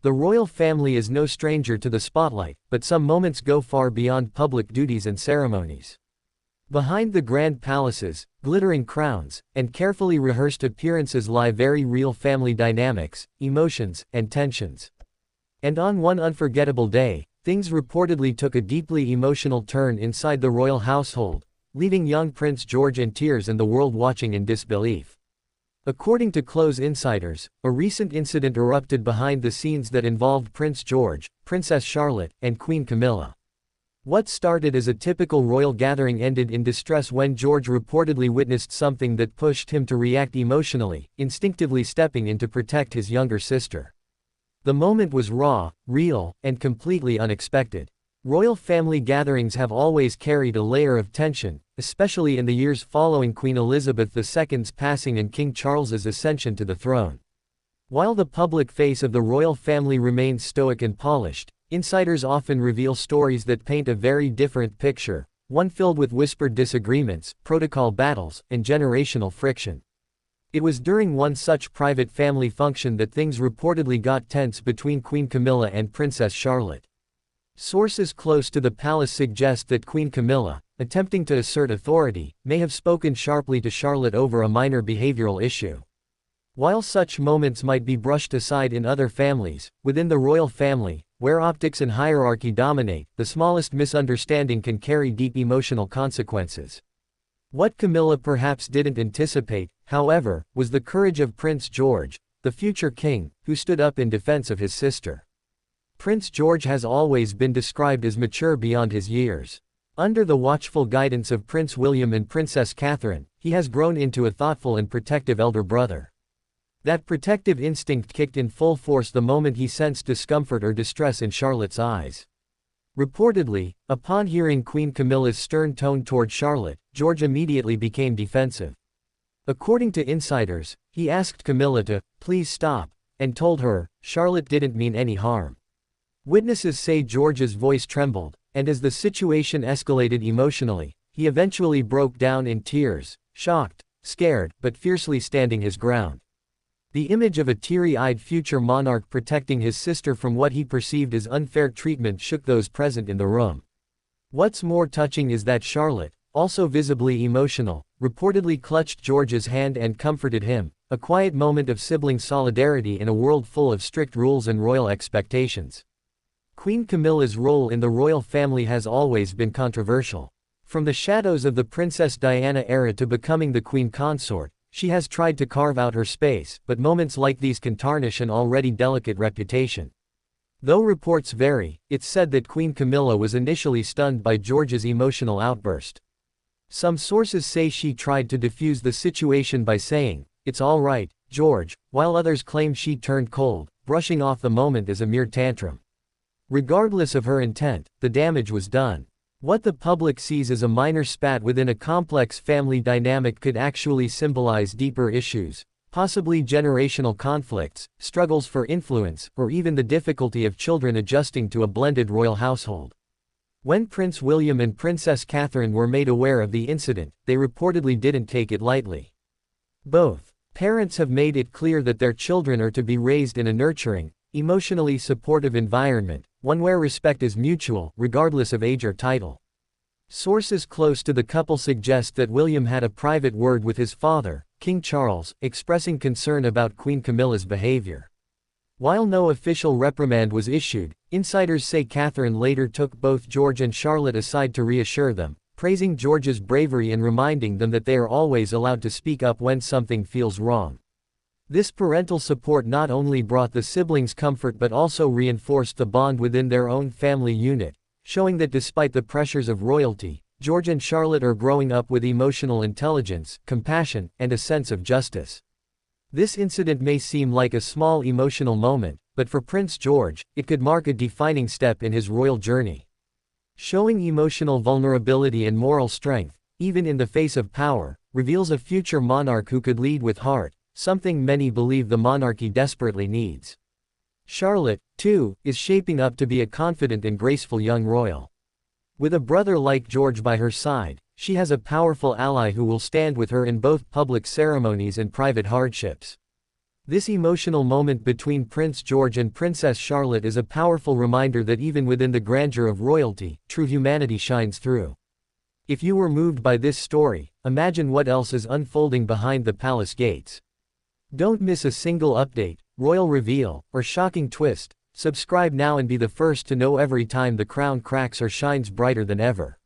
The royal family is no stranger to the spotlight, but some moments go far beyond public duties and ceremonies. Behind the grand palaces, glittering crowns, and carefully rehearsed appearances lie very real family dynamics, emotions, and tensions. And on one unforgettable day, things reportedly took a deeply emotional turn inside the royal household, leaving young Prince George in tears and the world watching in disbelief. According to close insiders, a recent incident erupted behind the scenes that involved Prince George, Princess Charlotte, and Queen Camilla. What started as a typical royal gathering ended in distress when George reportedly witnessed something that pushed him to react emotionally, instinctively stepping in to protect his younger sister. The moment was raw, real, and completely unexpected. Royal family gatherings have always carried a layer of tension, especially in the years following Queen Elizabeth II's passing and King Charles's ascension to the throne. While the public face of the royal family remains stoic and polished, insiders often reveal stories that paint a very different picture, one filled with whispered disagreements, protocol battles, and generational friction. It was during one such private family function that things reportedly got tense between Queen Camilla and Princess Charlotte. Sources close to the palace suggest that Queen Camilla, attempting to assert authority, may have spoken sharply to Charlotte over a minor behavioral issue. While such moments might be brushed aside in other families, within the royal family, where optics and hierarchy dominate, the smallest misunderstanding can carry deep emotional consequences. What Camilla perhaps didn't anticipate, however, was the courage of Prince George, the future king, who stood up in defense of his sister. Prince George has always been described as mature beyond his years. Under the watchful guidance of Prince William and Princess Catherine, he has grown into a thoughtful and protective elder brother. That protective instinct kicked in full force the moment he sensed discomfort or distress in Charlotte's eyes. Reportedly, upon hearing Queen Camilla's stern tone toward Charlotte, George immediately became defensive. According to insiders, he asked Camilla to, "Please stop," and told her, Charlotte didn't mean any harm. Witnesses say George's voice trembled, and as the situation escalated emotionally, he eventually broke down in tears, shocked, scared, but fiercely standing his ground. The image of a teary-eyed future monarch protecting his sister from what he perceived as unfair treatment shook those present in the room. What's more touching is that Charlotte, also visibly emotional, reportedly clutched George's hand and comforted him, a quiet moment of sibling solidarity in a world full of strict rules and royal expectations. Queen Camilla's role in the royal family has always been controversial. From the shadows of the Princess Diana era to becoming the queen consort, she has tried to carve out her space, but moments like these can tarnish an already delicate reputation. Though reports vary, it's said that Queen Camilla was initially stunned by George's emotional outburst. Some sources say she tried to defuse the situation by saying, "It's all right, George," while others claim she turned cold, brushing off the moment as a mere tantrum. Regardless of her intent, the damage was done. What the public sees as a minor spat within a complex family dynamic could actually symbolize deeper issues, possibly generational conflicts, struggles for influence, or even the difficulty of children adjusting to a blended royal household. When Prince William and Princess Catherine were made aware of the incident, they reportedly didn't take it lightly. Both parents have made it clear that their children are to be raised in a nurturing, emotionally supportive environment, one where respect is mutual, regardless of age or title. Sources close to the couple suggest that William had a private word with his father, King Charles, expressing concern about Queen Camilla's behavior. While no official reprimand was issued, insiders say Catherine later took both George and Charlotte aside to reassure them, praising George's bravery and reminding them that they are always allowed to speak up when something feels wrong. This parental support not only brought the siblings comfort but also reinforced the bond within their own family unit, showing that despite the pressures of royalty, George and Charlotte are growing up with emotional intelligence, compassion, and a sense of justice. This incident may seem like a small emotional moment, but for Prince George, it could mark a defining step in his royal journey. Showing emotional vulnerability and moral strength, even in the face of power, reveals a future monarch who could lead with heart, something many believe the monarchy desperately needs. Charlotte, too, is shaping up to be a confident and graceful young royal. With a brother like George by her side, she has a powerful ally who will stand with her in both public ceremonies and private hardships. This emotional moment between Prince George and Princess Charlotte is a powerful reminder that even within the grandeur of royalty, true humanity shines through. If you were moved by this story, imagine what else is unfolding behind the palace gates. Don't miss a single update, royal reveal, or shocking twist. Subscribe now and be the first to know every time the crown cracks or shines brighter than ever.